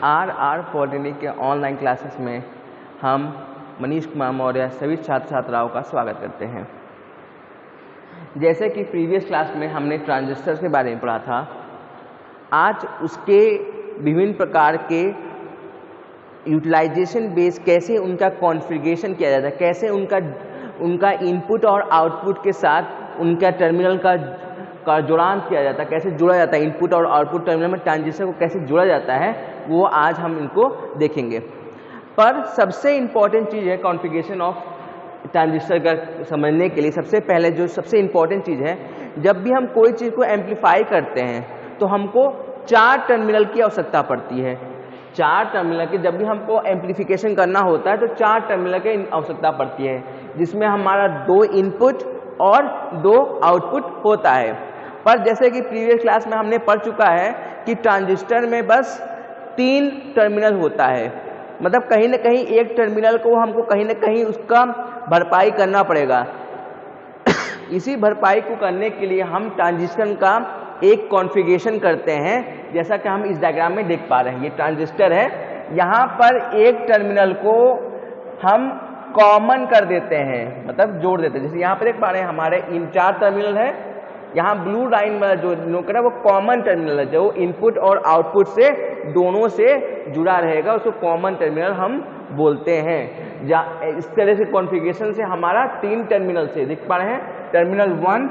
Are polytechnic के online classes में हम मनीष कुमार मौर्य सभी छात्र छात्राओं का स्वागत करते हैं। जैसे कि प्रीवियस क्लास में हमने ट्रांजिस्टर के बारे में पढ़ा था, आज उसके विभिन्न प्रकार के यूटिलाइजेशन बेस कैसे उनका कॉन्फ़िगरेशन किया जाता है, कैसे उनका इनपुट और आउटपुट के साथ उनका टर्मिनल का जुड़ान किया जाता है, कैसे जुड़ा जाता है, इनपुट और आउटपुट टर्मिनल में ट्रांजिस्टर को कैसे जोड़ा जाता है, वो आज हम इनको देखेंगे। पर सबसे इम्पॉर्टेंट चीज़ है कॉन्फ़िगरेशन ऑफ ट्रांजिस्टर का समझने के लिए सबसे पहले जो सबसे इम्पॉर्टेंट चीज़ है, जब भी हम कोई चीज़ को एम्पलीफाई करते हैं तो हमको 4 टर्मिनल की आवश्यकता पड़ती है। 4 टर्मिनल के जब भी हमको एम्पलीफिकेशन करना होता है तो 4 टर्मिनल की आवश्यकता पड़ती है, जिसमें हमारा 2 इनपुट और 2 आउटपुट होता है। पर जैसे कि प्रीवियस क्लास में हमने पढ़ चुका है कि ट्रांजिस्टर में बस 3 टर्मिनल होता है, मतलब कहीं ना कहीं एक टर्मिनल को हमको कहीं ना कहीं उसका भरपाई करना पड़ेगा। इसी भरपाई को करने के लिए हम ट्रांजिस्टर का एक कॉन्फ़िगरेशन करते हैं, जैसा कि हम इस डायग्राम में देख पा रहे हैं। ये ट्रांजिस्टर है, यहाँ पर एक टर्मिनल को हम कॉमन कर देते हैं, मतलब जोड़ देते हैं। जैसे यहाँ पर देख पा रहे हैं हमारे इन 4 टर्मिनल है, यहाँ ब्लू लाइन में जो नोकर है वो कॉमन टर्मिनल है, जो इनपुट और आउटपुट से दोनों से जुड़ा रहेगा, उसको कॉमन टर्मिनल हम बोलते हैं। इस तरह से कॉन्फ़िगरेशन से हमारा 3 टर्मिनल से देख पा रहे हैं, टर्मिनल 1,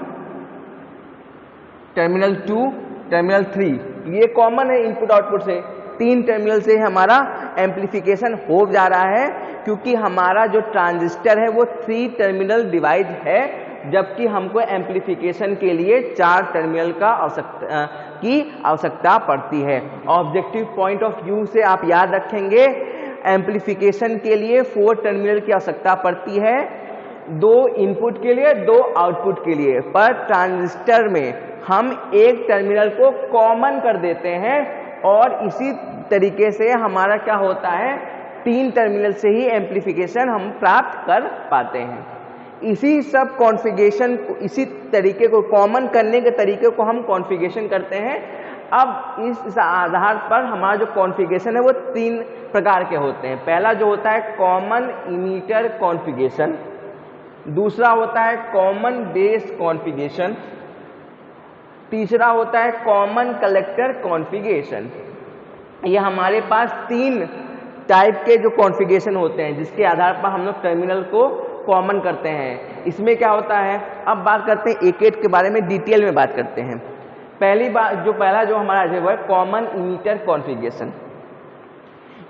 टर्मिनल 2, टर्मिनल 3, ये कॉमन है इनपुट आउटपुट से। 3 टर्मिनल से हमारा एम्पलीफिकेशन हो जा रहा है, क्योंकि हमारा जो ट्रांजिस्टर है वो 3 टर्मिनल डिवाइस है, जबकि हमको एम्पलीफिकेशन के लिए 4 टर्मिनल की आवश्यकता पड़ती है। ऑब्जेक्टिव पॉइंट ऑफ व्यू से आप याद रखेंगे, एम्पलीफिकेशन के लिए 4 टर्मिनल की आवश्यकता पड़ती है, 2 इनपुट के लिए, 2 आउटपुट के लिए। पर ट्रांजिस्टर में हम एक टर्मिनल को कॉमन कर देते हैं और इसी तरीके से हमारा क्या होता है, 3 टर्मिनल से ही एम्पलीफिकेशन हम प्राप्त कर पाते हैं। इसी सब कॉन्फ़िगरेशन को, इसी तरीके को कॉमन करने के तरीके को हम कॉन्फ़िगरेशन करते हैं। अब इस आधार पर हमारा जो कॉन्फ़िगरेशन है वो 3 प्रकार के होते हैं। पहला जो होता है कॉमन इमीटर कॉन्फ़िगरेशन, दूसरा होता है कॉमन बेस कॉन्फ़िगरेशन, तीसरा होता है कॉमन कलेक्टर कॉन्फ़िगरेशन। ये हमारे पास 3 टाइप के जो कॉन्फ़िगरेशन होते हैं, जिसके आधार पर हम लोग टर्मिनल को कॉमन करते हैं। इसमें क्या होता है, अब बात करते हैं एक के बारे में, डिटेल में बात करते हैं। पहला जो हमारा है वो है कॉमन इमीटर कॉन्फ़िगरेशन।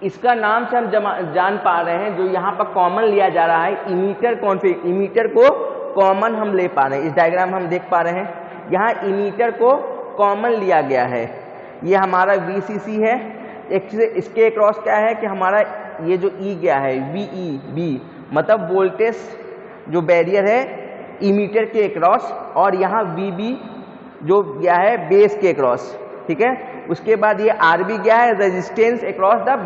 इसका नाम से हम जान पा रहे हैं, जो यहाँ पर कॉमन लिया जा रहा है, इमीटर को कॉमन हम ले पा रहे हैं। इस डायग्राम हम देख पा रहे हैं, यहाँ इमीटर को कॉमन लिया गया है। ये हमारा VCC है, इसके क्रॉस क्या है कि हमारा ये जो E गया है VEB, मतलब वोल्टेज जो बैरियर है इमीटर के क्रॉस, और यहाँ VB जो गया है बेस के क्रॉस, ठीक है। उसके बाद ये RB गया है रेजिस्टेंस अक्रॉस द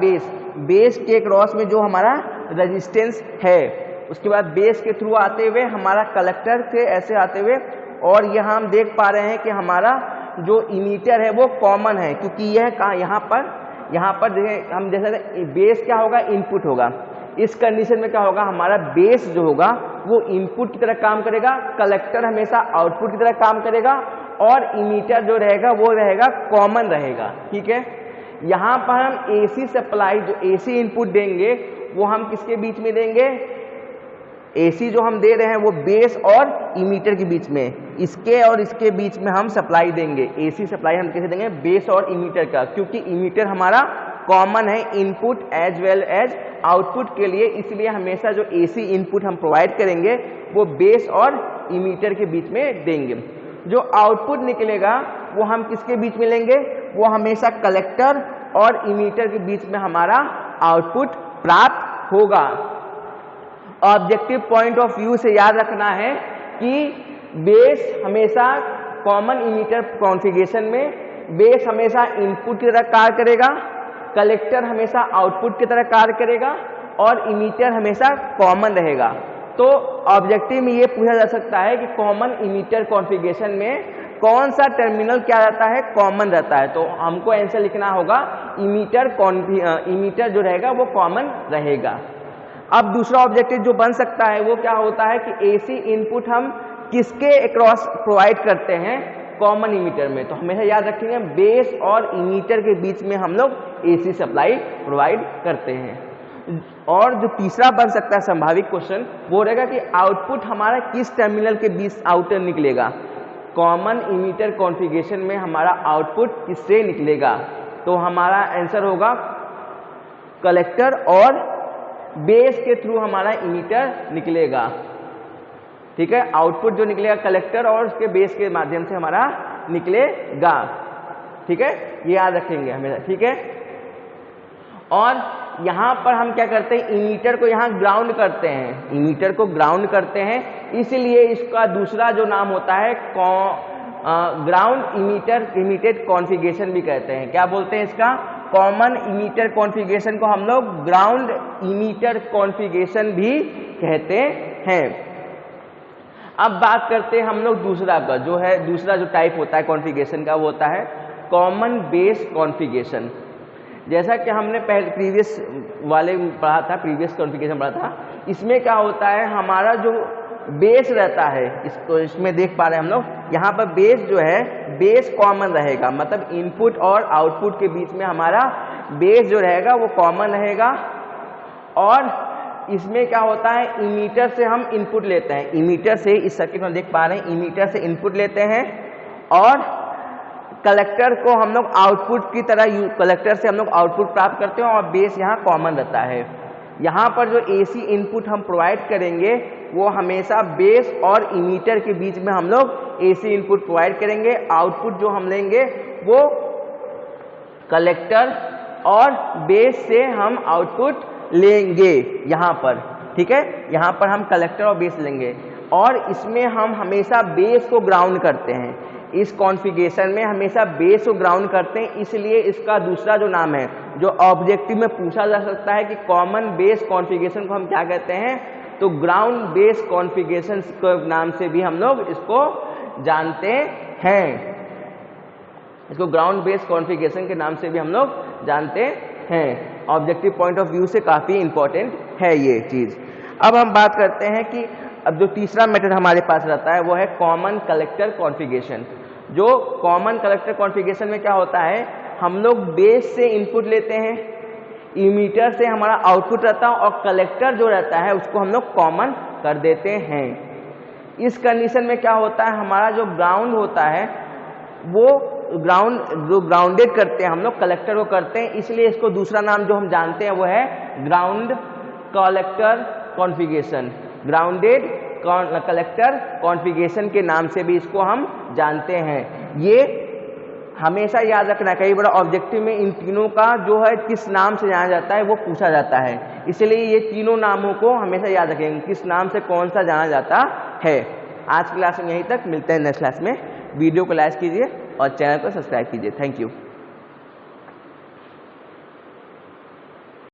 बेस के क्रॉस में जो हमारा रेजिस्टेंस है। उसके बाद बेस के थ्रू आते हुए हमारा कलेक्टर से ऐसे आते हुए, और यहाँ हम देख पा रहे हैं कि हमारा जो इमीटर है वो कॉमन है, क्योंकि यह कहाँ यहाँ पर हम जैसे बेस क्या होगा, इनपुट होगा। इस कंडीशन में क्या होगा, हमारा बेस जो होगा वो इनपुट की तरह काम करेगा, कलेक्टर हमेशा आउटपुट की तरह काम करेगा, और इमीटर जो रहेगा वो रहेगा कॉमन रहेगा, ठीक है। यहाँ पर हम AC सप्लाई, जो AC इनपुट देंगे वो हम किसके बीच में देंगे, AC जो हम दे रहे हैं वो बेस और इमीटर के बीच में, इसके और इसके बीच में हम सप्लाई देंगे। AC सप्लाई हम कैसे देंगे, बेस और इमीटर का, क्योंकि इमीटर हमारा कॉमन है input as well as output के लिए, इसलिए हमेशा जो AC इनपुट हम प्रोवाइड करेंगे वो बेस और इमीटर के बीच में देंगे। जो आउटपुट निकलेगा वो हम किसके बीच में लेंगे, वो हमेशा कलेक्टर और इमीटर के बीच में हमारा आउटपुट प्राप्त होगा। ऑब्जेक्टिव पॉइंट ऑफ व्यू से याद रखना है कि बेस हमेशा कॉमन इमीटर कॉन्फ़िगरेशन में बेस हमेशा इनपुट की तरह कार्य करेगा, कलेक्टर हमेशा आउटपुट की तरह कार्य करेगा, और इमीटर हमेशा कॉमन रहेगा। तो ऑब्जेक्टिव में ये पूछा जा सकता है कि कॉमन इमीटर कॉन्फ़िगरेशन में कौन सा टर्मिनल क्या रहता है, कॉमन रहता है। तो हमको आंसर लिखना होगा इमीटर जो रहेगा वो कॉमन रहेगा। अब दूसरा ऑब्जेक्टिव जो बन सकता है वो क्या होता है कि एसी इनपुट हम किसके अक्रॉस प्रोवाइड करते हैं, कॉमन इमीटर में। तो हमेशा याद रखेंगे बेस और इमीटर के बीच में हम लोग एसी सप्लाई प्रोवाइड करते हैं। और जो तीसरा बन सकता है संभावित क्वेश्चन वो रहेगा कि आउटपुट हमारा किस टर्मिनल के बीच आउटर निकलेगा, कॉमन इमीटर कॉन्फ़िगरेशन में हमारा आउटपुट किससे निकलेगा। तो हमारा आंसर होगा कलेक्टर और बेस के थ्रू हमारा इमीटर निकलेगा। ठीक है, आउटपुट जो निकलेगा कलेक्टर और उसके बेस के माध्यम से हमारा निकलेगा। ठीक है, ये याद रखेंगे हमेशा। ठीक है, और यहां पर हम क्या करते हैं, इमीटर को यहां ग्राउंड करते हैं, इमीटर को ग्राउंड करते हैं, इसलिए इसका दूसरा जो नाम होता है ग्राउंड इमीटेड कॉन्फ़िगरेशन भी कहते हैं। क्या बोलते हैं इसका, कॉमन इमीटर कॉन्फ़िगरेशन को हम लोग ग्राउंड इमीटर कॉन्फ़िगरेशन भी कहते हैं। अब बात करते हैं हम लोग दूसरा का, जो है दूसरा जो टाइप होता है कॉन्फ़िगरेशन का वो होता है कॉमन बेस कॉन्फ़िगरेशन। जैसा कि हमने पहले प्रीवियस वाले पढ़ा था, प्रीवियस कॉन्फ़िगरेशन पढ़ा था, इसमें क्या होता है हमारा जो बेस रहता है, इसको इसमें देख पा रहे हैं हम लोग, यहाँ पर बेस जो है बेस कॉमन रहेगा, मतलब इनपुट और आउटपुट के बीच में हमारा बेस जो रहेगा वो कॉमन रहेगा। और इसमें क्या होता है, इमीटर से हम इनपुट लेते हैं, इमीटर से, इस सर्किट में देख पा रहे हैं, इमीटर से इनपुट लेते हैं और कलेक्टर को हम लोग आउटपुट की तरह, कलेक्टर से हम लोग आउटपुट प्राप्त करते हैं और बेस यहाँ कॉमन रहता है। यहाँ पर जो एसी इनपुट हम प्रोवाइड करेंगे वो हमेशा बेस और इमीटर के बीच में हम लोग एसी इनपुट प्रोवाइड करेंगे। आउटपुट जो हम लेंगे वो कलेक्टर और बेस से हम आउटपुट लेंगे यहाँ पर। ठीक है, यहाँ पर हम कलेक्टर और बेस लेंगे और इसमें हम हमेशा बेस को ग्राउंड करते हैं। इस कॉन्फ़िगरेशन में हमेशा बेस को ग्राउंड करते हैं, इसलिए इसका दूसरा जो नाम है, जो ऑब्जेक्टिव में पूछा जा सकता है कि कॉमन बेस कॉन्फ़िगरेशन को हम क्या कहते हैं, तो ग्राउंड बेस कॉन्फ़िगरेशन के नाम से भी हम लोग इसको जानते हैं। इसको ग्राउंड बेस कॉन्फ़िगरेशन के नाम से भी हम लोग जानते हैं। ऑब्जेक्टिव पॉइंट ऑफ व्यू से काफ़ी इंपॉर्टेंट है ये चीज़। अब हम बात करते हैं कि अब जो तीसरा मेथड हमारे पास रहता है वो है कॉमन कलेक्टर कॉन्फ़िगरेशन। जो कॉमन कलेक्टर कॉन्फ़िगरेशन में क्या होता है, हम लोग बेस से इनपुट लेते हैं, इमीटर से हमारा आउटपुट रहता है और कलेक्टर जो रहता है उसको हम लोग कॉमन कर देते हैं। इस कंडीशन में क्या होता है, हमारा जो ग्राउंड होता है वो ग्राउंडेड करते हैं हम लोग, कलेक्टर को करते हैं, इसलिए इसको दूसरा नाम जो हम जानते हैं वो है ground collector configuration. Grounded collector configuration के नाम से भी इसको हम जानते हैं। ये हमेशा याद रखना, कई बार ऑब्जेक्टिव में इन तीनों का जो है किस नाम से जाना जाता है वो पूछा जाता है, इसलिए ये तीनों नामों को हमेशा याद रखेंगे, किस नाम से कौन सा जाना जाता है। आज की क्लास में यहीं तक, मिलते हैं नेक्स्ट क्लास में। वीडियो को लाइक कीजिए और चैनल को सब्सक्राइब कीजिए। Thank you.